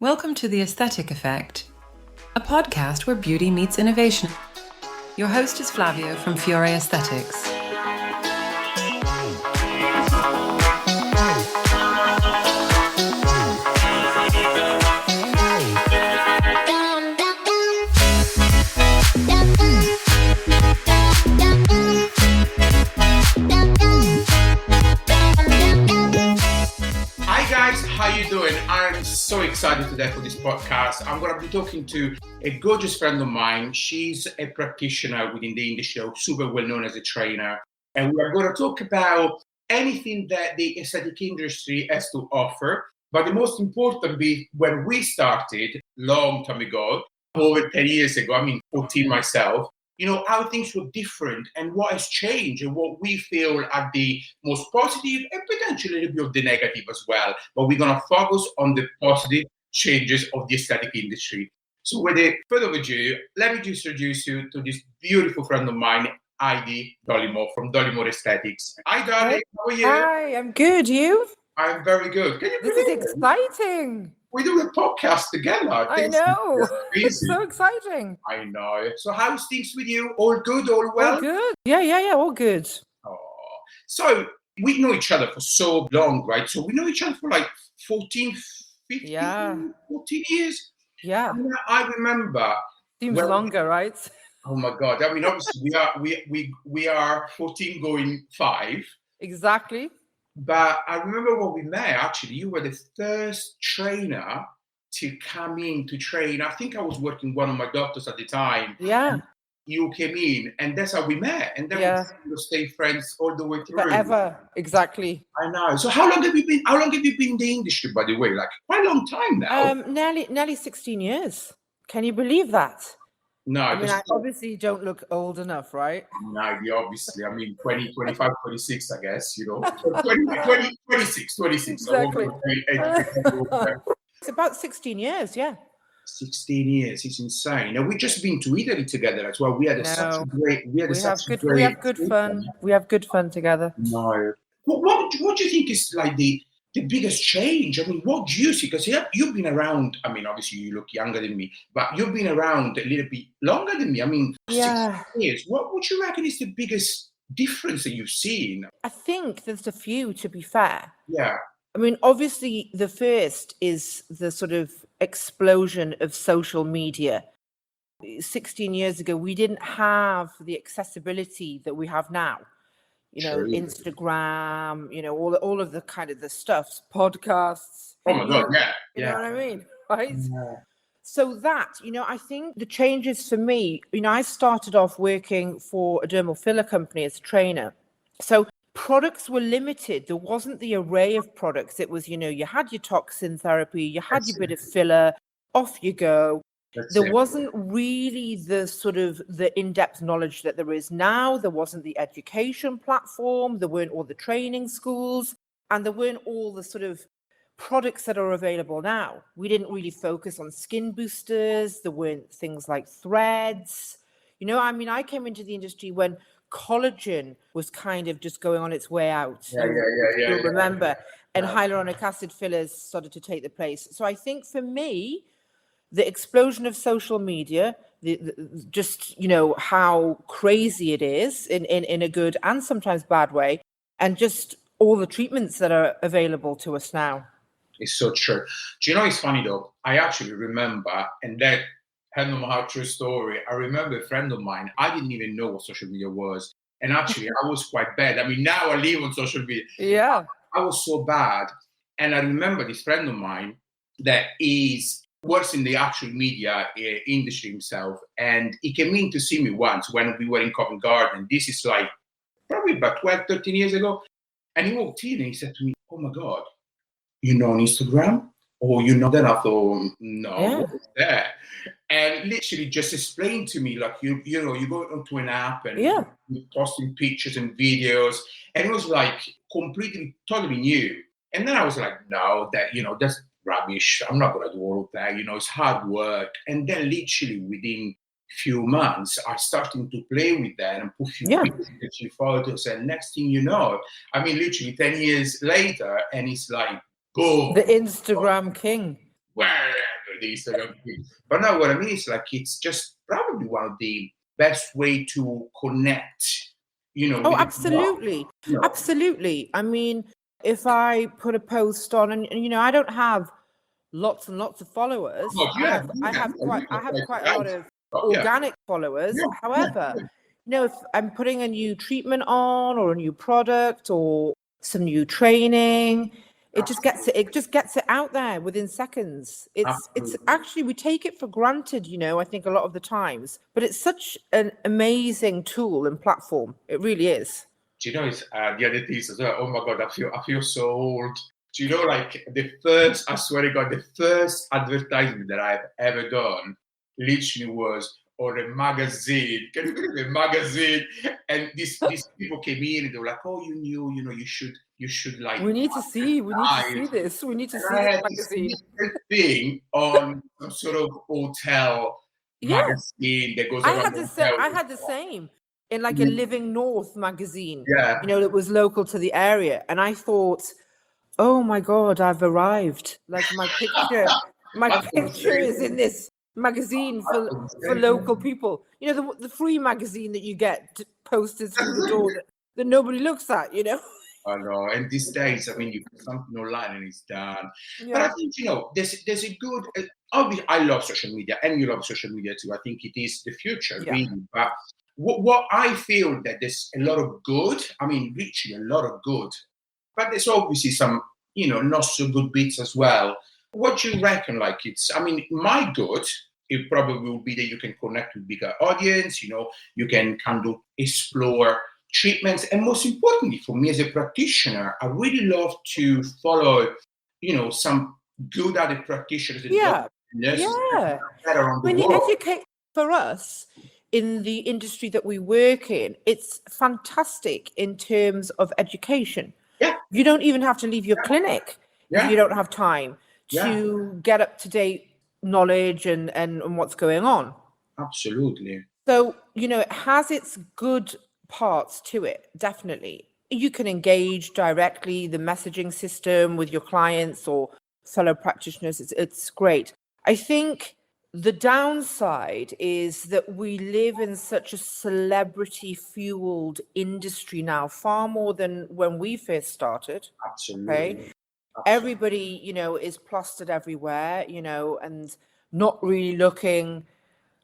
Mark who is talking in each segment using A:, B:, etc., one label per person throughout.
A: Welcome to The Aesthetic Effect, a podcast where beauty meets innovation. Your host is Flavio from Fiore Aesthetics.
B: How you doing? I'm so excited today for this podcast. I'm going to be talking to a gorgeous friend of mine. She's a practitioner within the industry, super well known as a trainer. And we are going to talk about anything that the aesthetic industry has to offer. But the most important bit, when we started long time ago, over 10 years ago, 14 myself, how things were different and what has changed and what we feel are the most positive and potentially a little bit of the negative as well. But we're going to focus on the positive changes of the aesthetic industry. So without further ado, let me just introduce you to this beautiful friend of mine, Heidi Dollimore from Dollimore Aesthetics. Hi, darling. How are you?
C: Hi, I'm good. You?
B: I'm very good. Can you believe
C: This is exciting.
B: We do a podcast together.
C: I know. It's so exciting.
B: I know. So how's things with you? All good? All well?
C: All good. Yeah. All good.
B: Oh. So we know each other for so long, right? So we know each other for like 14, 15, 14 years.
C: Yeah.
B: I remember.
C: Seems longer, right?
B: Oh my God. Obviously we are 14 going 5.
C: Exactly.
B: But I remember when we met, actually, you were the first trainer to come in to train. I think I was working one of my doctors at the time.
C: Yeah.
B: You came in, and that's how we met. And then we stayed friends all the way through.
C: Forever. Exactly.
B: I know. So how long have you been in the industry, by the way? Like quite a long time now.
C: Nearly 16 years. Can you believe that?
B: No,
C: I obviously don't look old enough, right?
B: No, obviously. 20, 25, 26, I guess, 20, 26.
C: Exactly. It's about 16 years, yeah.
B: 16 years, it's insane. Now, we've just been to Italy together as well. We have
C: good fun. We have good fun together.
B: No. What do you think is like the biggest change? What do you see? Because you've been around, obviously you look younger than me, but you've been around a little bit longer than me. 16 years. What would you reckon is the biggest difference that you've seen?
C: I think there's a few, to be fair.
B: Yeah.
C: Obviously the first is the sort of explosion of social media. 16 years ago, we didn't have the accessibility that we have now.
B: True.
C: Instagram, all of the kind of the stuff, podcasts.
B: Oh my God, yeah.
C: You know what I mean? Right?
B: Yeah.
C: So that, I think the changes for me, I started off working for a dermal filler company as a trainer. So products were limited. There wasn't the array of products. It was, you had your toxin therapy, you had your bit of filler, off you go. There wasn't really the sort of the in-depth knowledge that there is now. There wasn't the education platform. There weren't all the training schools, and there weren't all the sort of products that are available now. We didn't really focus on skin boosters. There weren't things like threads. I came into the industry when collagen was kind of just going on its way out. You'll remember. And hyaluronic acid fillers started to take the place. So I think for me, the explosion of social media, just how crazy it is in a good and sometimes bad way, and just all the treatments that are available to us now.
B: It's so true. Do you know, it's funny though, I actually remember, and that had no how true story. I remember a friend of mine, I didn't even know what social media was. And actually I was quite bad. Now I live on social media.
C: Yeah.
B: I was so bad. And I remember this friend of mine that works in the actual media industry himself. And he came in to see me once when we were in Covent Garden. This is like probably about 12, 13 years ago. And he walked in and he said to me, "Oh my God, you know on Instagram? Or you know that?" I thought, no, what is that? And literally just explained to me, like, you go onto an app and you're posting pictures and videos. And it was like completely, totally new. And then I was like, no, that's rubbish. I'm not going to do all of that. It's hard work. And then literally within few months, I started to play with that and put few photos. And next thing you know, literally 10 years later, and it's like, boom.
C: The Instagram king.
B: Well, this. But now what I mean is like, it's just probably one of the best way to connect,
C: Oh,
B: with the
C: absolutely.
B: you know.
C: Absolutely. I mean, if I put a post on and I don't have lots and lots of followers.
B: Oh, yeah,
C: I
B: yeah,
C: have quite a lot of
B: yeah,
C: organic followers.
B: yeah,
C: However,
B: yeah.
C: if I'm putting a new treatment on or a new product or some new training, it just gets it out there within seconds. It's
B: Absolutely.
C: actually, we take it for granted, I think a lot of the times, but it's such an amazing tool and platform. It really is.
B: Do you know, it's the other things as well? Oh my God, I feel so old. Do you know, like I swear to God, the first advertisement that I've ever done literally was on a magazine. Can you believe a magazine? And these people came in and they were like, "Oh, you should like."
C: We need to see this. We need to see
B: I
C: this
B: had
C: magazine.
B: this thing on some sort of hotel
C: Yeah.
B: magazine that goes
C: I
B: around the hotel.
C: had the same in like a Living North magazine,
B: Yeah.
C: that was local to the area. And I thought, oh my God, I've arrived. Like my picture is in this magazine for local people. The free magazine that you get posted through the door that nobody looks at,
B: I know. And these days, I mean, you put something online and it's done.
C: Yeah.
B: But I think, there's a good, obviously, I love social media and you love social media too. I think it is the future,
C: Yeah.
B: really. But what I feel that there's a lot of good, I mean, literally a lot of good, but there's obviously some, not so good bits as well. What do you reckon? Like my good, it probably will be that you can connect with bigger audience, you can kind of explore treatments. And most importantly, for me as a practitioner, I really love to follow, some good other practitioners and nurses that are on the
C: When you
B: world.
C: educate, for us in the industry that we work in, it's fantastic in terms of education.
B: Yeah.
C: You don't even have to leave your clinic if you don't have time to get up to date knowledge and what's going on.
B: Absolutely.
C: So, it has its good parts to it, definitely. You can engage directly the messaging system with your clients or fellow practitioners. It's great. I think the downside is that we live in such a celebrity-fueled industry now, far more than when we first started.
B: Absolutely.
C: Okay? Everybody, is plastered everywhere, and not really looking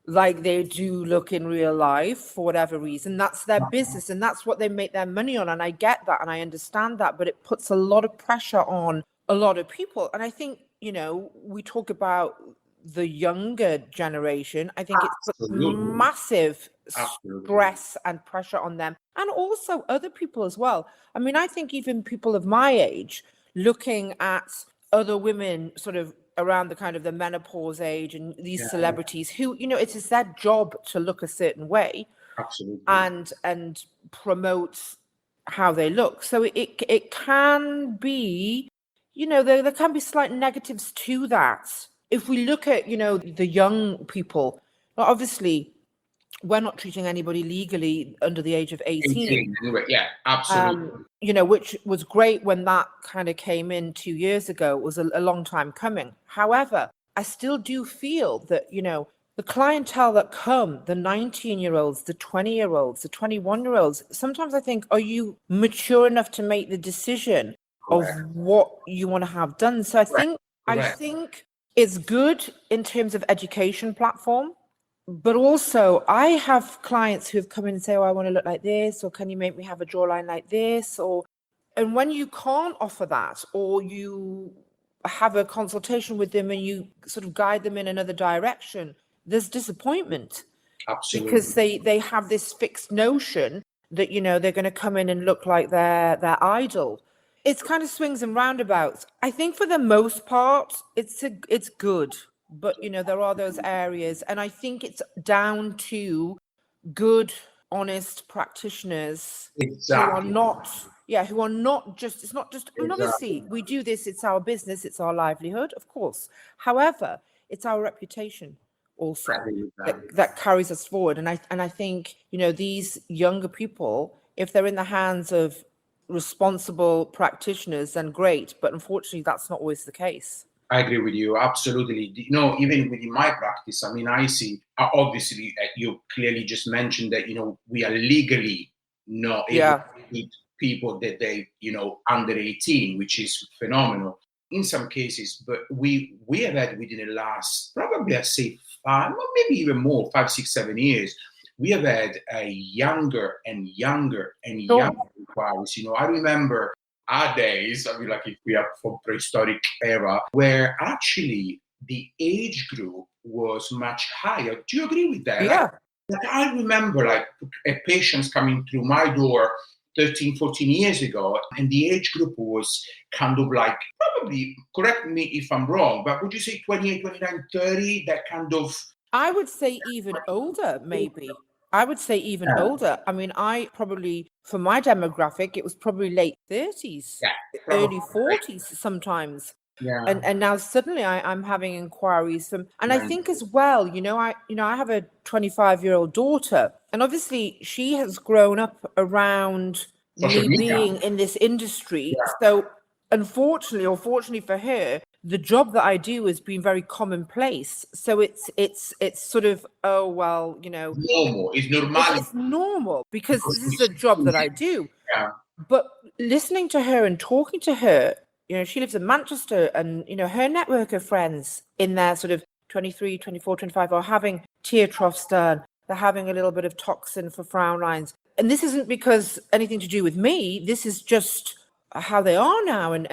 C: like they do look in real life for whatever reason. That's their business and that's what they make their money on. And I get that and I understand that, but it puts a lot of pressure on a lot of people. And I think, we talk about the younger generation. I think it puts massive stress and pressure on them and also other people as well. I mean, I think even people of my age looking at other women sort of around the kind of the menopause age and these celebrities who, it is their job to look a certain way.
B: Absolutely.
C: And promote how they look. So it can be, there can be slight negatives to that. If we look at, the young people, well, obviously we're not treating anybody legally under the age of 18.
B: Yeah, absolutely.
C: Which was great when that kind of came in 2 years ago. It was a long time coming. However, I still do feel that, the clientele that come, the 19-year-olds, the 20-year-olds, the 21-year-olds, sometimes I think, are you mature enough to make the decision of what you want to have done? So I think it's good in terms of education platform. But also, I have clients who have come in and say, oh, I want to look like this, or can you make me have a jawline like this? And when you can't offer that, or you have a consultation with them and you sort of guide them in another direction, there's disappointment.
B: Absolutely.
C: Because they have this fixed notion that, they're going to come in and look like their idol. It's kind of swings and roundabouts. I think for the most part, it's good. But, there are those areas. And I think it's down to good, honest practitioners who are not just, it's not just, and obviously we do this, it's our business, it's our livelihood, of course. However, it's our reputation also that carries us forward. And I think, these younger people, if they're in the hands of responsible practitioners, then great. But unfortunately, that's not always the case.
B: I agree with you. Absolutely. You know, even within my practice, I mean, I see, obviously, you clearly just mentioned that, you know, we are legally not able
C: Yeah.
B: to meet people that they, you know, under 18, which is phenomenal in some cases. But we have had within the last, probably I'd say 5, or maybe even more, 5, 6, 7 years, we have had a younger and younger and younger inquiries. You know, I remember our days, I mean, like if we are from prehistoric era, where actually the age group was much higher. Do you agree with that?
C: Yeah.
B: Like I remember like patients coming through my door 13, 14 years ago, and the age group was kind of like, probably, correct me if I'm wrong, but would you say 28, 29, 30, that kind of...
C: I would say even older, maybe. I would say even older. I mean, I probably, for my demographic, it was probably late 30s,
B: Yeah,
C: early
B: probably.
C: 40s sometimes.
B: Yeah.
C: And now suddenly I'm having inquiries from, and I think as well, I have a 25-year-old daughter, and obviously she has grown up around
B: Social
C: me
B: media.
C: being in this industry.
B: Yeah.
C: So unfortunately, or fortunately for her, the job that I do has been very commonplace. So it's sort of, oh well,
B: Normal. It's normal.
C: it's normal because this is the job that I do.
B: Yeah.
C: But listening to her and talking to her, she lives in Manchester, and her network of friends in their sort of 23, 24, 25 are having tear troughs done. They're having a little bit of toxin for frown lines. And this isn't because anything to do with me. This is just how they are now. And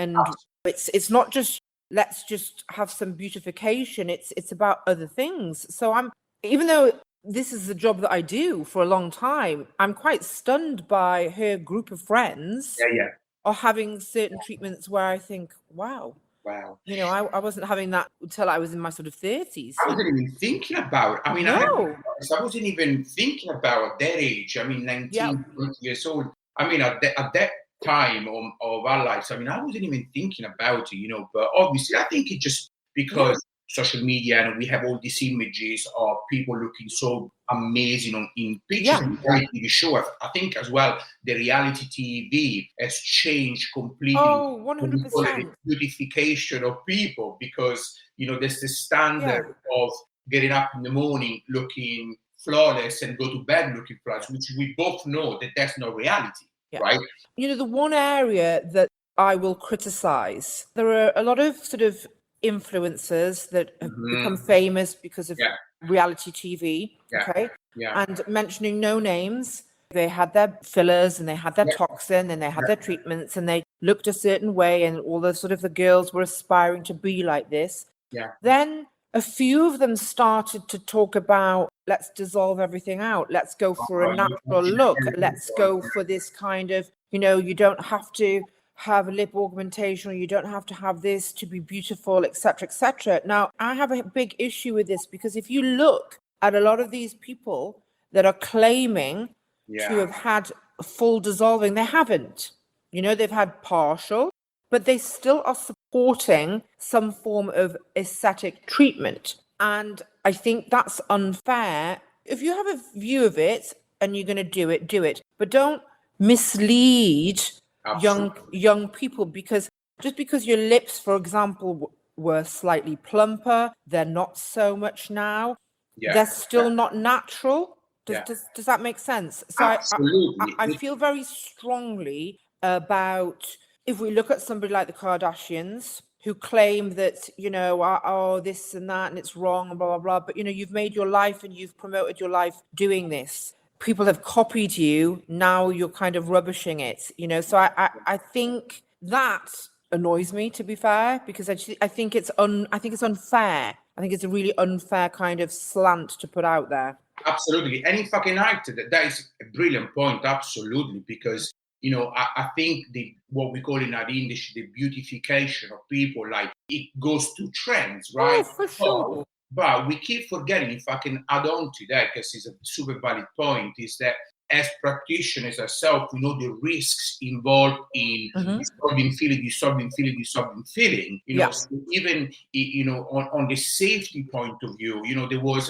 C: it's not just let's just have some beautification. It's about other things. So even though this is the job that I do for a long time, I'm quite stunned by her group of friends
B: Yeah.
C: are having certain treatments where I think, wow.
B: Wow.
C: I wasn't having that until I was in my sort of 30s.
B: I wasn't even thinking about, I mean,
C: No.
B: I wasn't even thinking about that age. I mean, 19, 20 years old. I mean, at that time of our lives, I mean, I wasn't even thinking about it, but obviously I think it just because social media and we have all these images of people looking so amazing in pictures and reality show. I think as well, the reality TV has changed completely.
C: Oh, 100%.
B: Beautification of people because, there's the standard of getting up in the morning looking flawless and go to bed looking flawless, which we both know that that's not reality, right?
C: The one area that I will criticize, there are a lot of sort of influencers that have become famous because of reality TV, okay?
B: Yeah.
C: And mentioning no names, they had their fillers and they had their toxin and they had their treatments and they looked a certain way and all the sort of the girls were aspiring to be like this.
B: Yeah.
C: Then a few of them started to talk about, let's dissolve everything out. Let's go for a natural look. Let's go for this kind of, you don't have to have lip augmentation or you don't have to have this to be beautiful, etc., etc. Now, I have a big issue with this because if you look at a lot of these people that are claiming to have had full dissolving, they haven't. They've had partial, but they still are supporting some form of aesthetic treatment. And I think that's unfair. If you have a view of it and you're going to do it. But don't mislead young people because just because your lips, for example, were slightly plumper, they're not so much now. They're still not natural. Does that make sense? So I feel very strongly about if we look at somebody like the Kardashians who claim that, this and that and it's wrong and blah, blah, blah. But, you've made your life and you've promoted your life doing this. People have copied you. Now you're kind of rubbishing it, So I think that annoys me, to be fair, because I think it's unfair. I think it's a really unfair kind of slant to put out there.
B: Absolutely. And in fucking art, that is a brilliant point. Absolutely. Because, I think what we call in our industry, the beautification of people, like it goes to trends, right?
C: Oh, for sure.
B: But we keep forgetting, if I can add on to that, because it's a super valid point, is that as practitioners ourselves, we know the risks involved in dissolving filling. So even, on the safety point of view,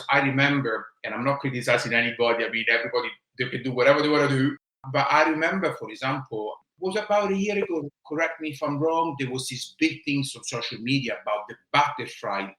B: I remember, and I'm not criticizing anybody, I mean, everybody, they can do whatever they want to do. But I remember, for example, was about a year ago, correct me if I'm wrong, there was this big things on social media about the butterfly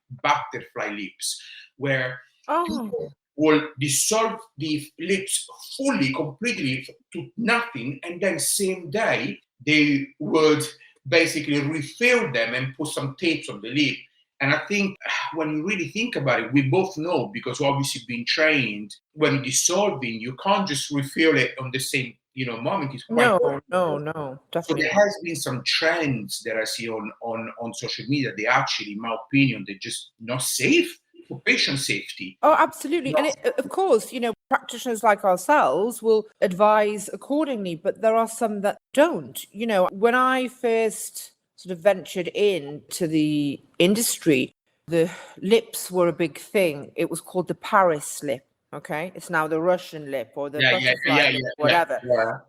B: lips, where people will dissolve the lips fully, completely to nothing, and then same day they would basically refill them and put some tapes on the lip. And I think when you really think about it, we both know, because we've obviously been trained, when dissolving, you can't just refill it on the same moment. It's quite
C: No,
B: so
C: definitely
B: there has been some trends that I see on social media. They actually, in my opinion, they're just not safe for patient safety.
C: Oh, absolutely. And of course, practitioners like ourselves will advise accordingly, but there are some that don't. When I first sort of ventured into the industry, the lips were a big thing. It was called the Paris lip. Okay. It's now the Russian lip or the butterfly lip, whatever.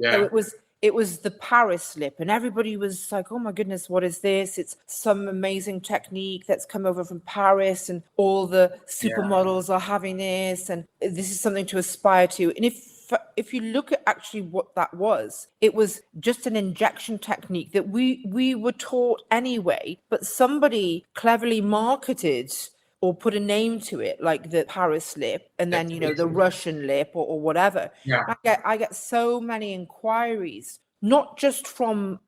C: So it was the Paris lip, and everybody was like, oh my goodness, what is this? It's some amazing technique that's come over from Paris, and all the supermodels are having this, and this is something to aspire to. And if you look at actually what that was, it was just an injection technique that we were taught anyway, but somebody cleverly marketed or put a name to it, like the Paris lip, and then the Russian lip or whatever.
B: Yeah.
C: I get so many inquiries, not just from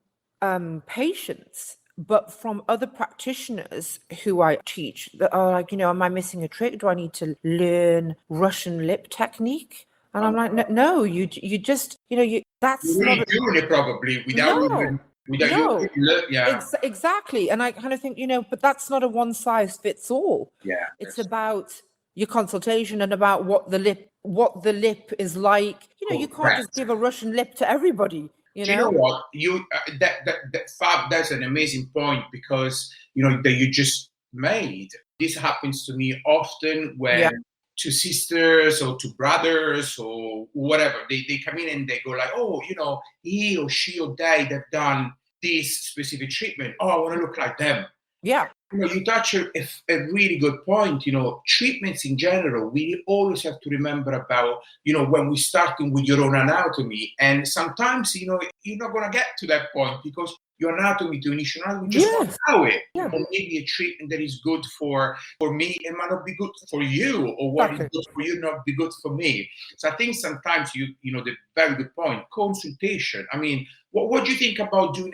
C: patients, but from other practitioners who I teach, that are like, am I missing a trick? Do I need to learn Russian lip technique? And I'm like, no, you just, that's
B: You're really
C: not
B: doing it probably without even.
C: Exactly. And I kind of think, but that's not a one size fits all.
B: Yeah.
C: It's about your consultation and about what the lip is like. You can't just give a Russian lip to everybody.
B: Do you know what? Fab, that's an amazing point, because that you just made. This happens to me often when to sisters or to brothers or whatever. They come in and they go like, oh, he or she or they've done this specific treatment. Oh, I want to look like them.
C: Yeah.
B: You touch a really good point. Treatments in general, we always have to remember about, when we're starting with your own anatomy. And sometimes, you're not going to get to that point because your anatomy, to initial anatomy, just won't allow it.
C: Yeah.
B: Or maybe a treatment that is good for me, it might not be good for you, or what is good for you not be good for me. So I think sometimes the very good point, consultation. I mean, what do you think about doing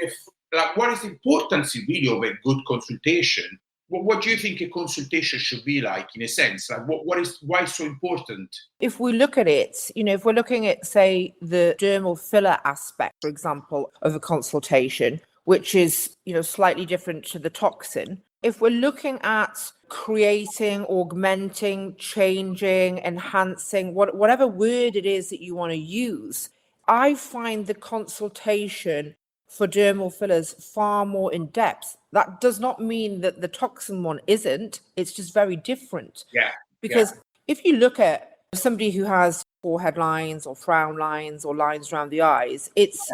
B: what is the importance really of a good consultation? What do you think a consultation should be like, in a sense? Like, why so important?
C: If we look at it, if we're looking at, say, the dermal filler aspect, for example, of a consultation, which is, slightly different to the toxin. If we're looking at creating, augmenting, changing, enhancing, whatever word it is that you want to use, I find the consultation for dermal fillers far more in depth. That does not mean that the toxin one isn't. It's just very different.
B: Yeah.
C: Because if you look at somebody who has forehead lines or frown lines or lines around the eyes, it's,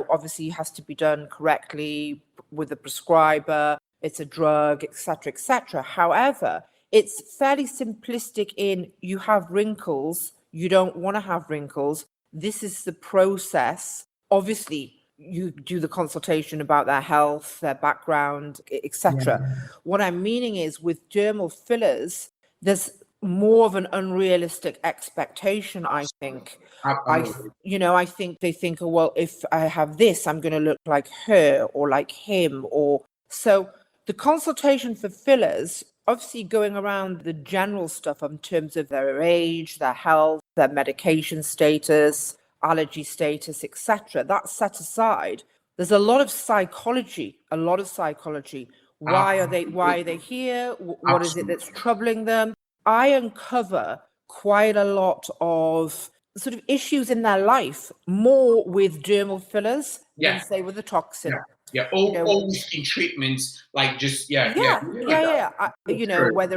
C: obviously has to be done correctly with a prescriber. It's a drug, etc., etc. However, it's fairly simplistic in you have wrinkles, you don't want to have wrinkles. This is the process. Obviously, you do the consultation about their health, their background, etc. What I'm meaning is with dermal fillers, there's more of an unrealistic expectation, I think. I think they think, oh, well, if I have this, I'm going to look like her or like him. Or so the consultation for fillers, obviously going around the general stuff in terms of their age, their health, their medication status, allergy status, etc. That's set aside. There's a lot of psychology. Why are they here? What is it that's troubling them? I uncover quite a lot of sort of issues in their life, more with dermal fillers than, say, with the toxin.
B: Always in treatments, like just
C: whether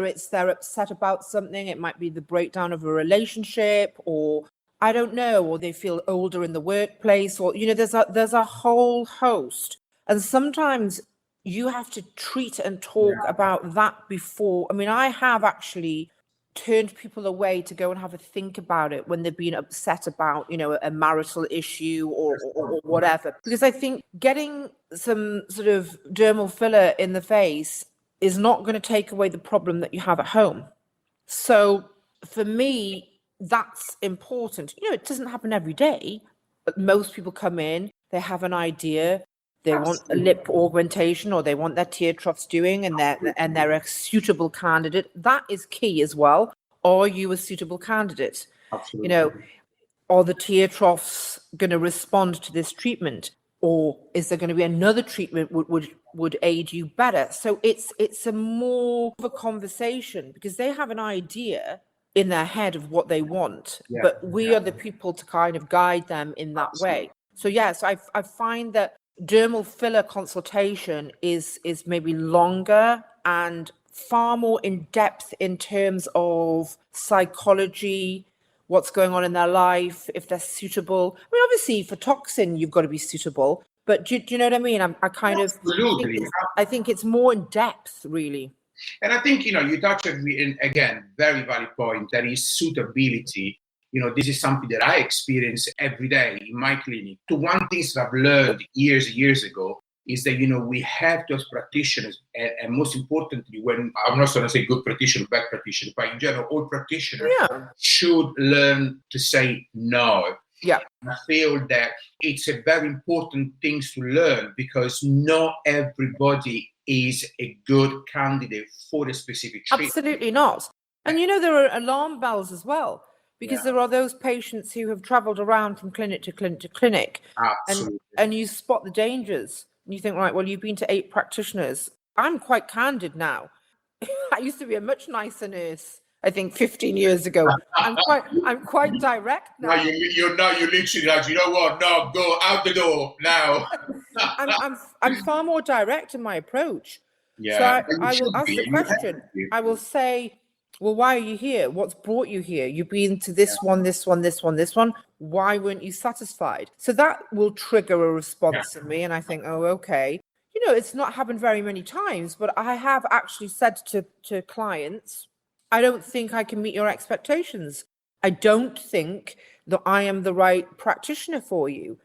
C: it's they're upset about something, it might be the breakdown of a relationship, or I don't know, or they feel older in the workplace, or there's a whole host. And sometimes you have to treat and talk about that before. I mean, I have actually turned people away to go and have a think about it when they've been upset about, a marital issue or whatever. Because I think getting some sort of dermal filler in the face is not going to take away the problem that you have at home. So for me, that's important. It doesn't happen every day, but most people come in, they have an idea, they want a lip augmentation or they want their tear troughs doing, and they're a suitable candidate. That is key as well. Are you a suitable candidate?
B: Absolutely.
C: Are the tear troughs going to respond to this treatment, or is there going to be another treatment would aid you better? So it's a more of a conversation, because they have an idea in their head of what they want, but we are the people to kind of guide them in that way. So yes, I find that dermal filler consultation is maybe longer and far more in depth in terms of psychology, what's going on in their life, if they're suitable. I mean, obviously for toxin, you've got to be suitable, but do you know what I mean? I think it's more in depth, really.
B: And I think, you touched on, again, very valid point, that is suitability. This is something that I experience every day in my clinic. The one thing that I've learned years ago is that, we have those practitioners, and most importantly, when I'm not going to say good practitioner, bad practitioner, but in general, all practitioners should learn to say no.
C: Yeah.
B: I feel that it's a very important thing to learn, because not everybody is a good candidate for a specific treatment.
C: Absolutely not. And there are alarm bells as well, because there are those patients who have traveled around from clinic to clinic to clinic.
B: Absolutely.
C: And you spot the dangers. And you think, right, well, you've been to 8 practitioners. I'm quite candid now. I used to be a much nicer nurse, I think 15 years ago. I'm quite direct now.
B: No, you're literally like, you know what? No, go out the door now.
C: I'm far more direct in my approach.
B: Yeah.
C: So I will ask the question. I will say, well, why are you here? What's brought you here? You've been to this one, this one, this one, this one. Why weren't you satisfied? So that will trigger a response in me. And I think, oh, okay. It's not happened very many times, but I have actually said to clients, I don't think I can meet your expectations. I don't think that I am the right practitioner for you.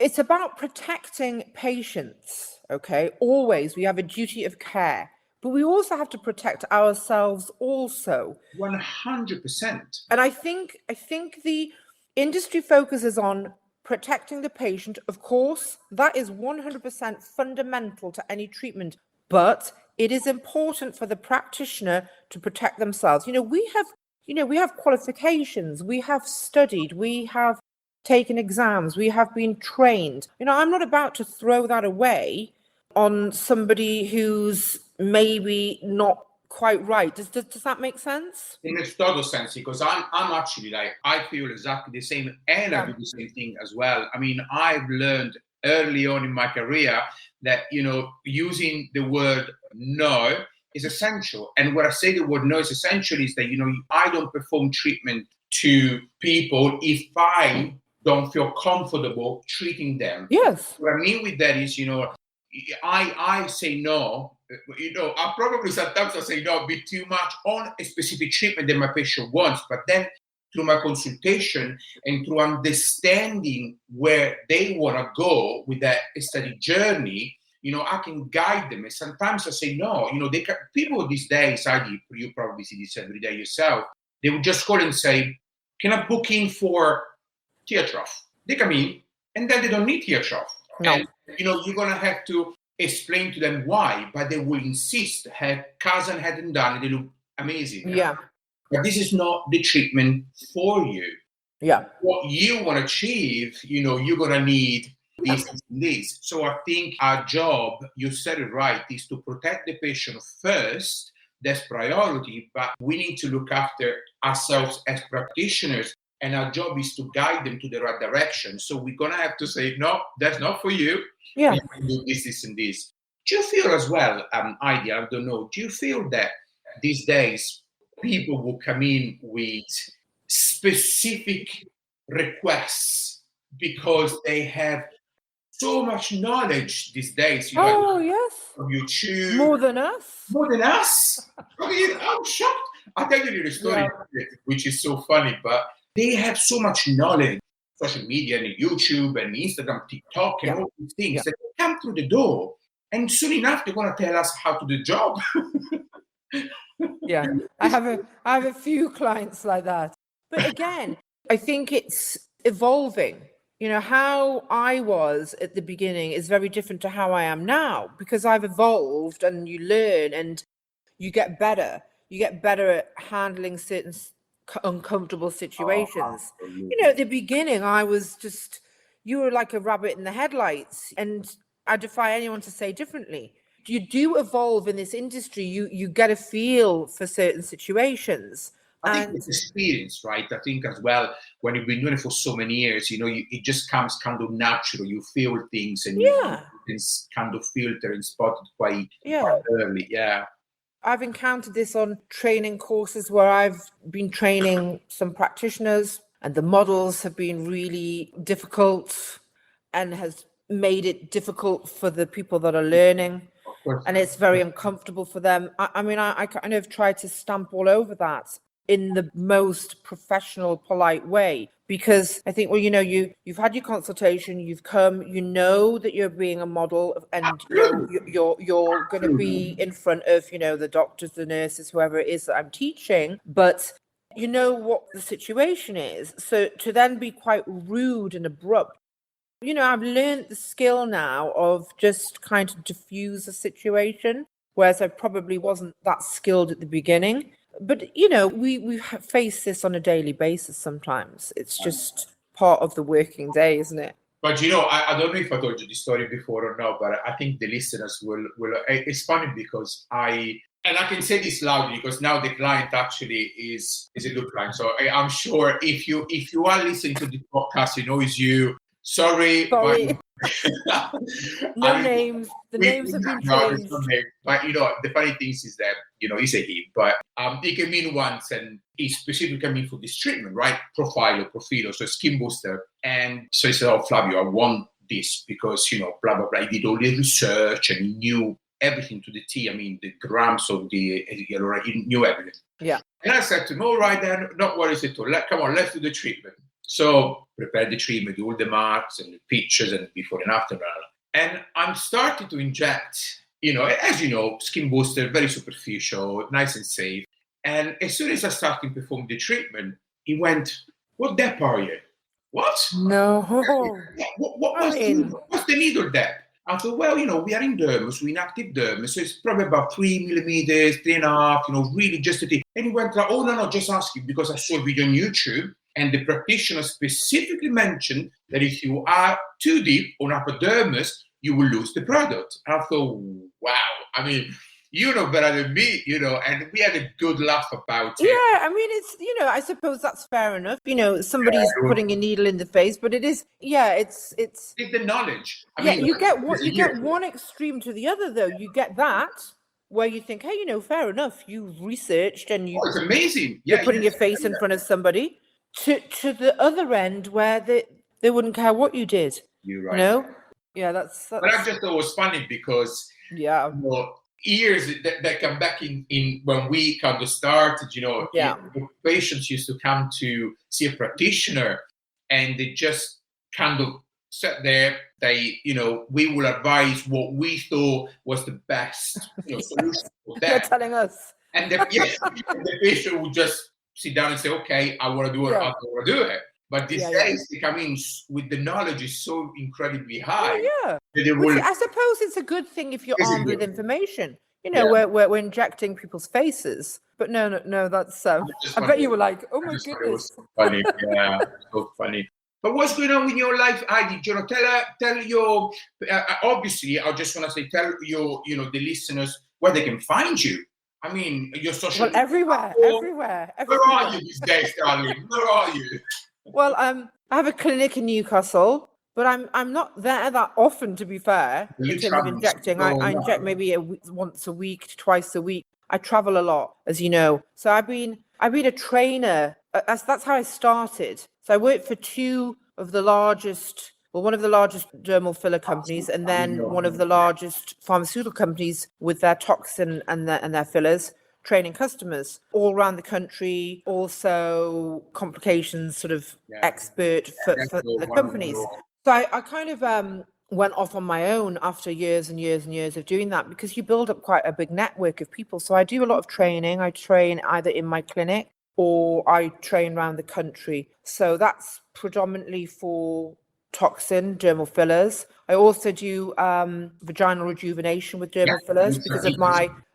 C: It's about protecting patients, okay? Always, we have a duty of care. But we also have to protect ourselves also.
B: 100%.
C: And I think the industry focuses on protecting the patient. Of course, that is 100% fundamental to any treatment. But it is important for the practitioner to protect themselves. We have qualifications. We have studied. We have taken exams. We have been trained. I'm not about to throw that away on somebody who's maybe not quite right. Does that make sense?
B: It makes total sense, because I'm actually I feel exactly the same, and I do the same thing as well. I mean, I've learned early on in my career that, using the word no is essential. And when I say the word no is essential is that, I don't perform treatment to people if I don't feel comfortable treating them.
C: Yes.
B: What I mean with that is, I say no. I probably sometimes I say no a bit too much on a specific treatment that my patient wants, but then through my consultation and through understanding where they want to go with that aesthetic journey, I can guide them. And sometimes I say no. People these days, Heidi, you probably see this every day yourself, they would just call and say, can I book in for tear trough? They come in and then they don't need tear trough.
C: No.
B: And, you're going to have to explain to them why, but they will insist. Her cousin hadn't done it. They look amazing.
C: Yeah.
B: But this is not the treatment for you.
C: Yeah.
B: What you want to achieve, you're going to need this and this. So I think our job, you said it right, is to protect the patient first. That's priority, but we need to look after ourselves as practitioners. And our job is to guide them to the right direction. So we're going to have to say, no, that's not for you.
C: Yeah.
B: You can do this, and this. Do you feel as well, Heidi, I don't know, do you feel that these days people will come in with specific requests because they have so much knowledge these days?
C: Yes.
B: On YouTube.
C: More than us.
B: More than us. I mean, I'm shocked. I'll tell you the story,
C: Yeah.
B: which is so funny, but they have so much knowledge, social media and YouTube and Instagram, TikTok and all these things that come through the door. And soon enough, they're going to tell us how to do the job.
C: Yeah, I have a few clients like that. But again, I think it's evolving. You know, how I was at the beginning is very different to how I am now, because I've evolved, and you learn and you get better. You get better at handling certain uncomfortable situations. You know, at the beginning, I was just, you were like a rabbit in the headlights, and I defy anyone to say differently. You do evolve in this industry. You get a feel for certain situations.
B: I think it's experience, right? I think as well, when you've been doing it for so many years, you know, it just comes kind of natural. You feel things, and you can kind of filter and spot it quite early. Yeah.
C: I've encountered this on training courses where I've been training some practitioners, and the models have been really difficult and has made it difficult for the people that are learning. And it's very uncomfortable for them. I mean, I kind of tried to stamp all over that in the most professional, polite way, because I think, well, you know, you've had your consultation, you've come, you know that you're being a model, and you're going to be in front of, you know, the doctors, the nurses, whoever it is that I'm teaching, but you know what the situation is. So to then be quite rude and abrupt, you know, I've learned the skill now of just kind of diffuse a situation, whereas I probably wasn't that skilled at the beginning. But, you know, we face this on a daily basis sometimes. It's just part of the working day, isn't it?
B: But, you know, I don't know if I told you this story before or not, but I think the listeners will. It's funny because and I can say this loudly because now the client actually is a good client. So I'm sure if you are listening to the podcast, you know it's you. Sorry. But,
C: no names. The names have been changed.
B: No name. But, you know, the funny thing is that, you know, it's a he. But it can mean once, and he specifically mean for this treatment, right? Profilo, so skin booster. And so he said, oh, Flavio, I want this because, you know, blah, blah, blah. He did all the research and he knew everything to the T. I mean, the grams of he knew everything.
C: Yeah.
B: And I said to him, all right, then, not worries at all. Come on, let's do the treatment. So prepare the treatment, do all the marks and the pictures and before and after. And I'm starting to inject, you know, as you know, skin booster, very superficial, nice and safe. And as soon as I started to perform the treatment, he went, what depth are you? What?
C: No.
B: What's the needle depth? I thought, well, you know, we are in dermis, we're in active dermis, so it's probably about 3 millimeters, 3.5, you know, really just a thing. And he went like, oh, no, just ask you because I saw a video on YouTube. And the practitioner specifically mentioned that if you are too deep on epidermis, you will lose the product. And I thought, wow. I mean, you know better than me, you know, and we had a good laugh about it.
C: Yeah, I mean, it's, you know, I suppose that's fair enough. You know, somebody's putting a needle in the face, but it is, it's
B: the knowledge. I
C: mean, you get one extreme to the other, though. You get that where you think, hey, you know, fair enough. You've researched and
B: it's amazing.
C: You're putting your face in front of somebody. To the other end where they wouldn't care what you did.
B: You're right.
C: You know? Yeah, that's
B: But I just thought it was funny because you know, years that come back in when we kind of started, you know, patients used to come to see a practitioner and they just kind of sat there. They, you know, we will advise what we thought was the best, you know, solution for that.
C: You're telling us.
B: And the patient would just sit down and say, okay, I want to do it, I want to do it. But these days, they come in with the knowledge is so incredibly high.
C: I suppose it's a good thing if you're armed with information. You know, we're injecting people's faces. But no, that's... I bet you were like, oh my goodness.
B: It was so funny. Yeah, so funny. But what's going on in your life, Heidi? You know, tell your... obviously, I just want to say, tell your, you know, the listeners where they can find you. I mean, your social...
C: Well, everywhere.
B: Where are you these days, darling? Where are you?
C: Well, I have a clinic in Newcastle, but I'm not there that often, to be fair, in terms of injecting. I inject maybe once a week, twice a week. I travel a lot, as you know. So I've been a trainer. That's how I started. So I worked for one of the largest dermal filler companies, and then one of the largest pharmaceutical companies with their toxin and their fillers, training customers all around the country, also complications sort of expert for the companies. So I kind of went off on my own after years and years and years of doing that, because you build up quite a big network of people. So I do a lot of training. I train either in my clinic or I train around the country. So that's predominantly for toxin, dermal fillers. I also do vaginal rejuvenation with dermal fillers because of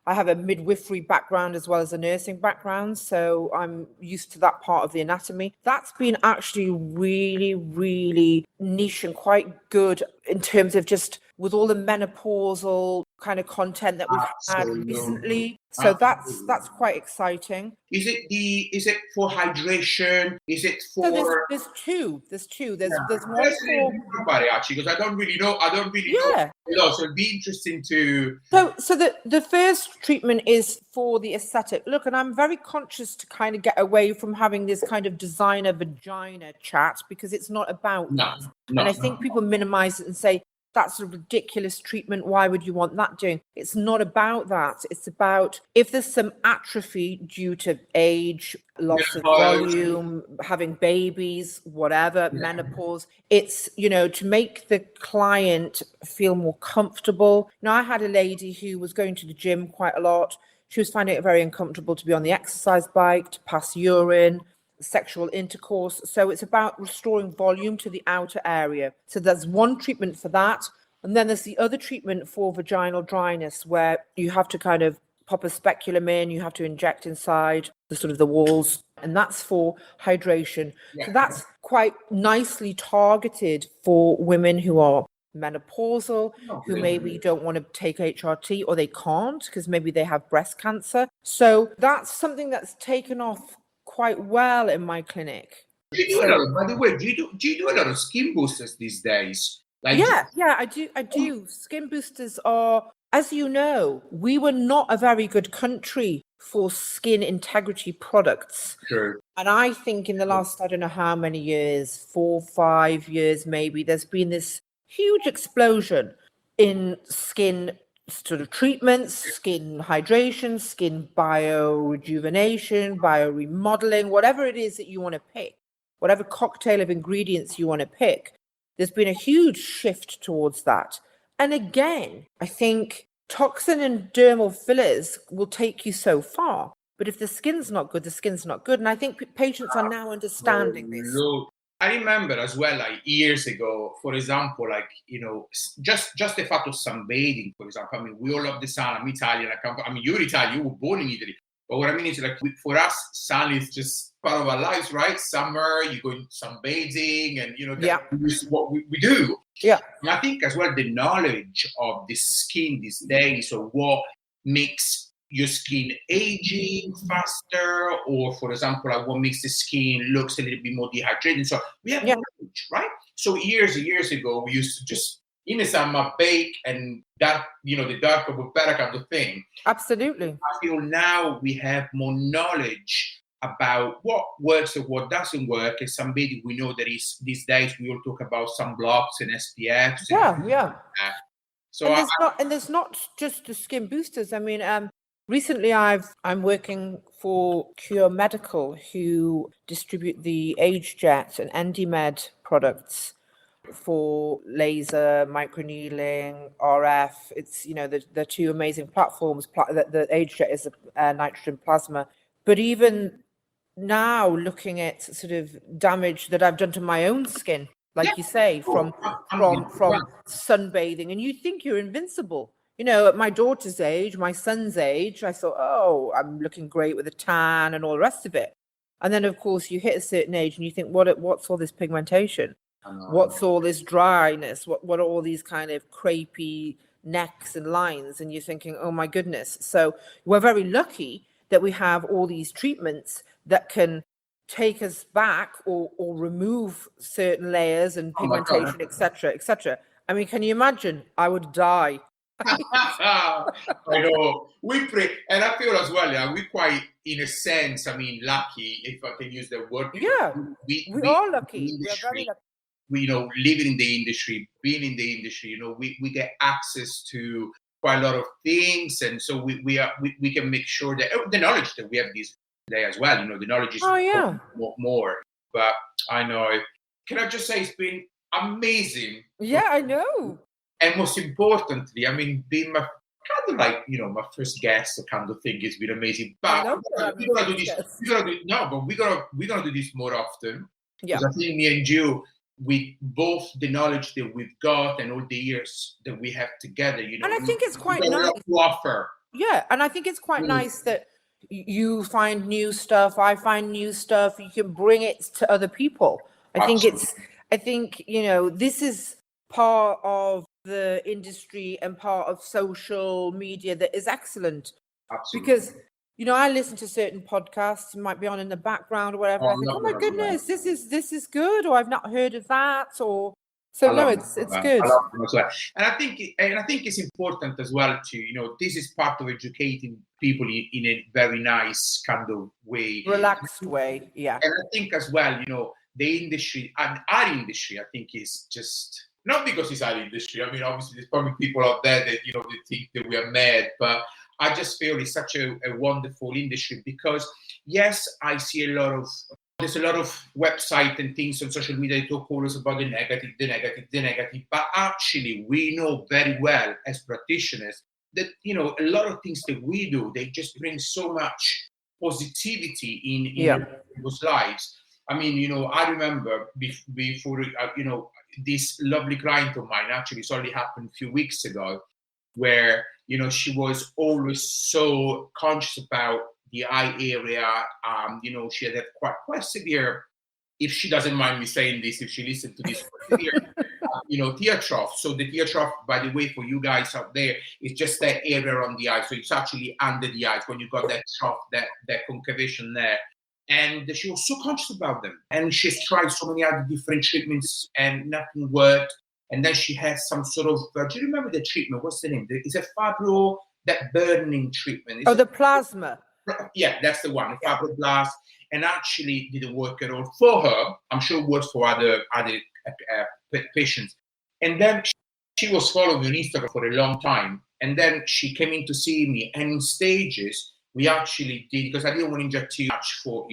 C: I have a midwifery background as well as a nursing background. So I'm used to that part of the anatomy. That's been actually really, really niche and quite good in terms of just with all the menopausal kind of content that we've had recently. So that's quite exciting.
B: Is it for hydration? Is it for?
C: So there's two. There's one for
B: somebody actually, because I don't really know. know. So it'd be interesting to.
C: So the first treatment is for the aesthetic look, and I'm very conscious to kind of get away from having this kind of designer vagina chat, because it's not about that. And I think people minimize it and say, that's a ridiculous treatment. Why would you want that doing? It's not about that. It's about if there's some atrophy due to age, loss of volume, having babies, whatever, menopause. It's, to make the client feel more comfortable. I had a lady who was going to the gym quite a lot. She was finding it very uncomfortable to be on the exercise bike, to pass urine, sexual intercourse. So it's about restoring volume to the outer area. So there's one treatment for that. And then there's the other treatment for vaginal dryness, where you have to kind of pop a speculum in, you have to inject inside the sort of the walls, and that's for hydration. So that's quite nicely targeted for women who are menopausal, who maybe don't want to take HRT, or they can't because maybe they have breast cancer. So that's something that's taken off quite well in my clinic.
B: By the way, do you do a lot of skin boosters these days?
C: I do. Skin boosters are, as you know, we were not a very good country for skin integrity products.
B: True.
C: And I think in the last, I don't know how many years, 4, 5 years maybe, there's been this huge explosion in skin sort of treatments, skin hydration, skin biorejuvenation, bioremodeling, whatever it is that you want to pick, whatever cocktail of ingredients you want to pick. There's been a huge shift towards that. And again, I think toxin and dermal fillers will take you so far. But if the skin's not good, the skin's not good. And I think patients are now understanding this.
B: I remember as well, years ago, for example, just the fact of sunbathing, for example. I mean, we all love the sun. I'm Italian. You're Italian. You were born in Italy. But what I mean is, for us, sun is just part of our lives, right? Summer, you go sunbathing, and this is what we do.
C: Yeah.
B: And I think as well, the knowledge of the skin these days, or what makes your skin aging faster, or for example, what makes the skin looks a little bit more dehydrated. So we have knowledge, right? So years and years ago, we used to just in the summer bake, and that the darker the better kind of thing.
C: Absolutely.
B: I feel now we have more knowledge about what works and what doesn't work. And sunbathing, we know that is these days we all talk about sunblocks and SPFs.
C: So there's not just the skin boosters. I mean, recently, I'm working for Cure Medical, who distribute the AgeJet and EndyMed products for laser, microneedling, RF. It's the two amazing platforms. The AgeJet is a nitrogen plasma, but even now, looking at sort of damage that I've done to my own skin, like you say, from sunbathing, and you think you're invincible. At my daughter's age, my son's age, I thought, oh, I'm looking great with a tan and all the rest of it. And then, of course, you hit a certain age and you think, what's all this pigmentation? What's all this dryness? What are all these kind of crepey necks and lines? And you're thinking, oh, my goodness. So we're very lucky that we have all these treatments that can take us back or remove certain layers and pigmentation, etc., etc. I mean, can you imagine? I would die.
B: I know. We pray, and I feel as well, we're quite, in a sense, lucky, if I can use the word.
C: Yeah, we are lucky. We're very lucky.
B: We living in the industry, being in the industry, we get access to quite a lot of things, and so we can make sure that the knowledge that we have this day as well. The knowledge is more. But I know. Can I just say it's been amazing?
C: Yeah, I know.
B: And most importantly, I mean, being my kind of like my first guest kind of thing has been amazing. But we're gonna do this. We're gonna do this more often.
C: Yeah.
B: Because I think me and you, with both the knowledge that we've got and all the years that we have together,
C: and I think it's quite nice
B: to offer.
C: Yeah, and I think it's quite nice that you find new stuff, I find new stuff, you can bring it to other people. I think this is part of the industry and part of social media that is excellent.
B: Absolutely.
C: Because I listen to certain podcasts, it might be on in the background or whatever. I think, oh my goodness, this is good, or I've not heard of that, or so. No, it's good.
B: And I think it's important as well to this is part of educating people in a very nice kind of way,
C: relaxed way. Yeah.
B: And I think as well, the industry and our industry, I think is just not because it's our industry. I mean, obviously, there's probably people out there that they think that we are mad, but I just feel it's such a wonderful industry because, yes, I see there's a lot of website and things on social media that talk always about the negative, but actually we know very well as practitioners that, a lot of things that we do, they just bring so much positivity in people's lives. I mean, I remember before, this lovely client of mine, actually, it's only happened a few weeks ago, where she was always so conscious about the eye area. She had quite severe, if she doesn't mind me saying this, if she listened to this, severe, tear trough. So the tear trough, by the way, for you guys out there, is just that area on the eye. So it's actually under the eyes when you got that trough, that concavation there. And she was so conscious about them. And she's tried so many other different treatments and nothing worked. And then she had some sort of, do you remember the treatment? What's the name? Is it fibro, that burning treatment?
C: The plasma.
B: Yeah, that's the one, the fibroblast. And actually didn't work at all for her. I'm sure it works for other patients. And then she was following me on Instagram for a long time. And then she came in to see me. And in stages, we actually did, because I didn't want to inject too much for,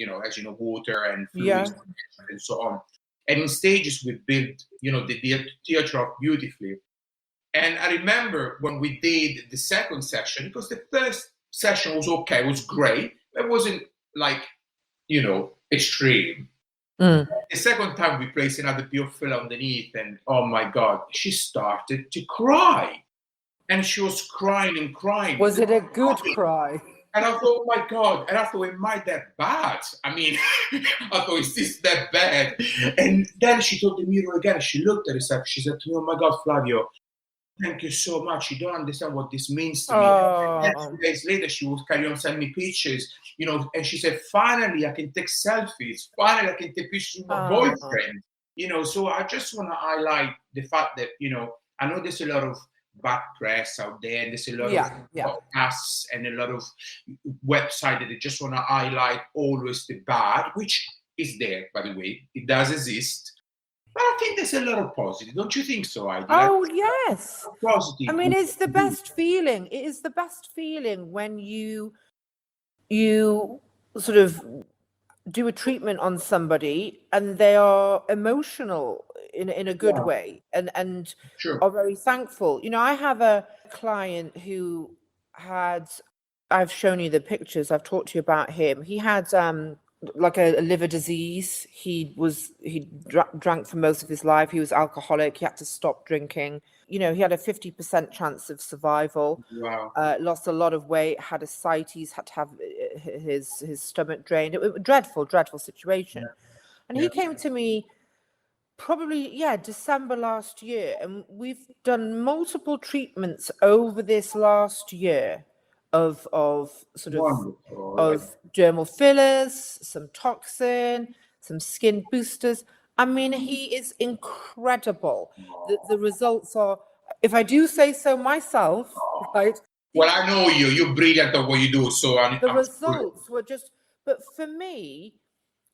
B: water and fluids and so on. And in stages, we built, the tear trough beautifully. And I remember when we did the second session, because the first session was okay, it was great. It wasn't like, extreme. The second time we placed another pure fill underneath, and oh my God, she started to cry. And she was crying and crying.
C: Was it a good cry?
B: And I thought, oh my God. And I thought, am I that bad? I mean, I thought, is this that bad? And then she told the mirror again. She looked at herself. She said to me, oh my God, Flavio, thank you so much. You don't understand what this means to me. And 2 days later, she would carry on sending me pictures, and she said, finally, I can take selfies. Finally, I can take pictures with my boyfriend. So I just want to highlight the fact that, I know there's a lot of bad press out there, and there's a lot of podcasts and a lot of websites that they just want to highlight always the bad, which is there, by the way. It does exist. But I think there's a lot of positive. Don't you think so, Heidi?
C: Oh, yes.
B: Positive.
C: I mean, it's the best feeling. It is the best feeling when you sort of do a treatment on somebody and they are emotional in a good way and are very thankful. I have a client who I've shown you the pictures, I've talked to you about him. He had like a liver disease. He drank for most of his life. He was alcoholic. He had to stop drinking. He had a 50% chance of survival.
B: Wow.
C: Lost a lot of weight, had ascites, had to have his stomach drained. It was a dreadful situation. And he came to me probably, December last year. And we've done multiple treatments over this last year of dermal fillers, some toxin, some skin boosters. I mean, he is incredible. The results are, if I do say so myself, right?
B: Well, I know you're brilliant at what you do. So
C: the results were just, but for me,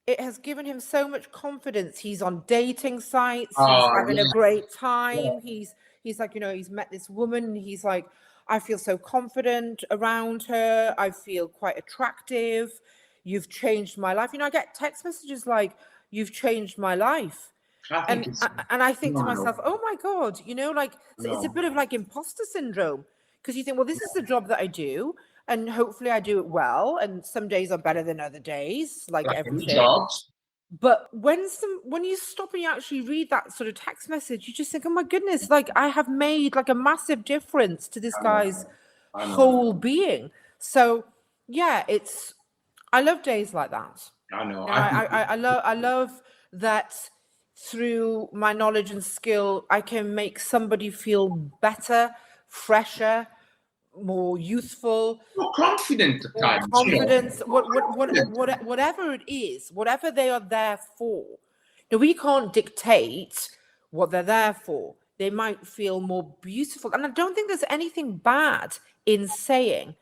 C: it has given him so much confidence. He's on dating sites. He's having a great time. He's like, he's met this woman. And he's like, I feel so confident around her. I feel quite attractive. You've changed my life. I get text messages like, you've changed my life. And I think to myself, oh my God, it's a bit of like imposter syndrome, because you think, well, this is the job that I do, and hopefully I do it well. And some days are better than other days, like everything.
B: Jobs.
C: But when you stop and you actually read that sort of text message, you just think, oh my goodness, like I have made like a massive difference to this guy's whole being. So yeah, I love days like that.
B: I know.
C: I love that through my knowledge and skill, I can make somebody feel better, fresher, more youthful,
B: more confident at times.
C: Confidence, whatever it is, whatever they are there for. Now, we can't dictate what they're there for. They might feel more beautiful. And I don't think there's anything bad in saying,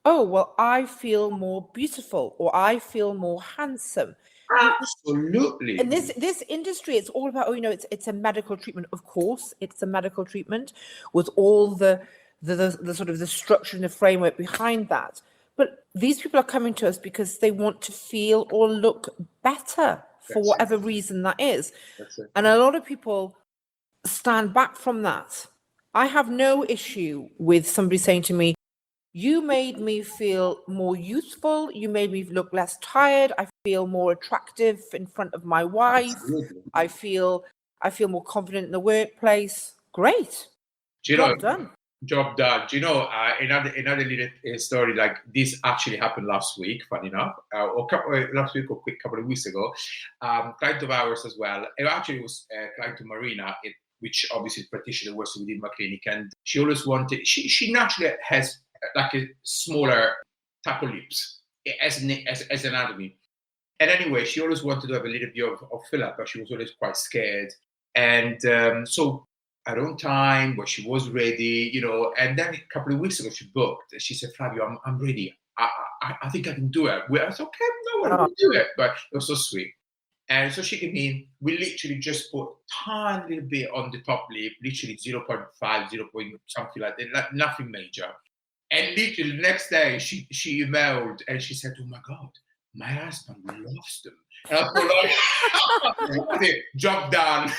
C: oh, well, I feel more beautiful, or I feel more handsome.
B: Absolutely.
C: And this industry, it's all about, it's a medical treatment. Of course, it's a medical treatment with all the sort of the structure and the framework behind that. But these people are coming to us because they want to feel or look better for whatever reason that is. And a lot of people stand back from that. I have no issue with somebody saying to me, you made me feel more youthful. You made me look less tired. I feel more attractive in front of my wife.
B: Absolutely.
C: I feel more confident in the workplace. Great.
B: Job
C: done.
B: Job done. Another little story like this actually happened last week, funny enough, last week or a couple of weeks ago. Client of ours as well. It actually was client to Marina, which obviously is practitioner works within my clinic, and she always wanted. She naturally has like a smaller type of lips as anatomy. And anyway, she always wanted to have a little bit of fill up, but she was always quite scared. And so at own time, where she was ready, and then a couple of weeks ago she booked. And she said, Flavio, I'm ready. I think I can do it. I said, okay, no, I will do it. But it was so sweet. And so she came in. We literally just put a tiny little bit on the top lip, literally 0.5, 0. Something like that, like nothing major. And literally the next day, she emailed and she said, oh my God, my husband loves them. And I thought, like, job done.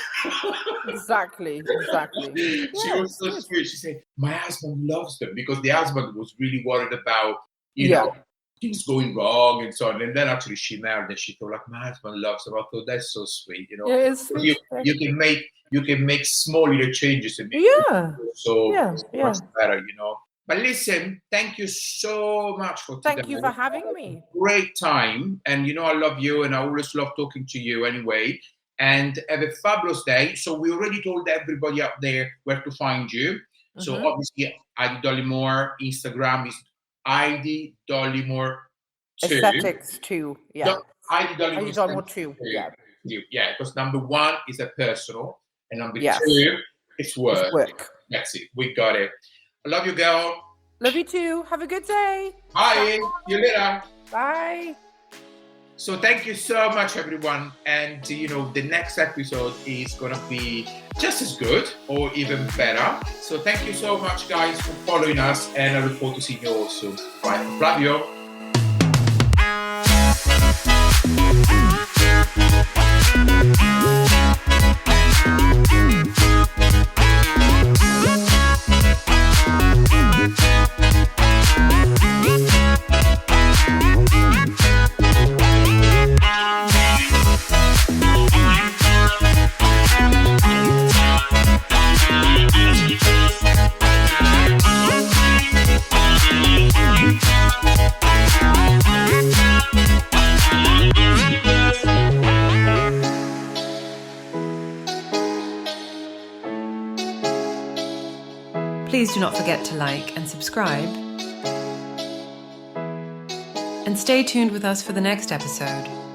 C: Exactly.
B: She was so sweet. She said, my husband loves them, because the husband was really worried about, things going wrong and so on. And then actually she married and she thought, like, my husband loves them. I thought, that's so sweet,
C: Yeah, it's sweet.
B: You can make small little changes and make much better, But listen, thank you so much for today.
C: Thank you for having me.
B: Great time. And I love you, and I always love talking to you anyway. And have a fabulous day. So we already told everybody out there where to find you. Mm-hmm. So obviously, Heidi Dollimore, Instagram is Heidi Dollimore 2.
C: Aesthetics 2, yeah.
B: Heidi Dollimore
C: 2,
B: yeah. Yeah, because number 1 is a personal, and number 2, it's work. That's it. We got it. I love you, girl.
C: Love you too. Have a good day.
B: Bye. See you later.
C: Bye.
B: So thank you so much, everyone. And, the next episode is going to be just as good or even better. So thank you so much, guys, for following us. And I look forward to seeing you all soon. Bye. Flavio.
A: Please do not forget to like and subscribe. And stay tuned with us for the next episode.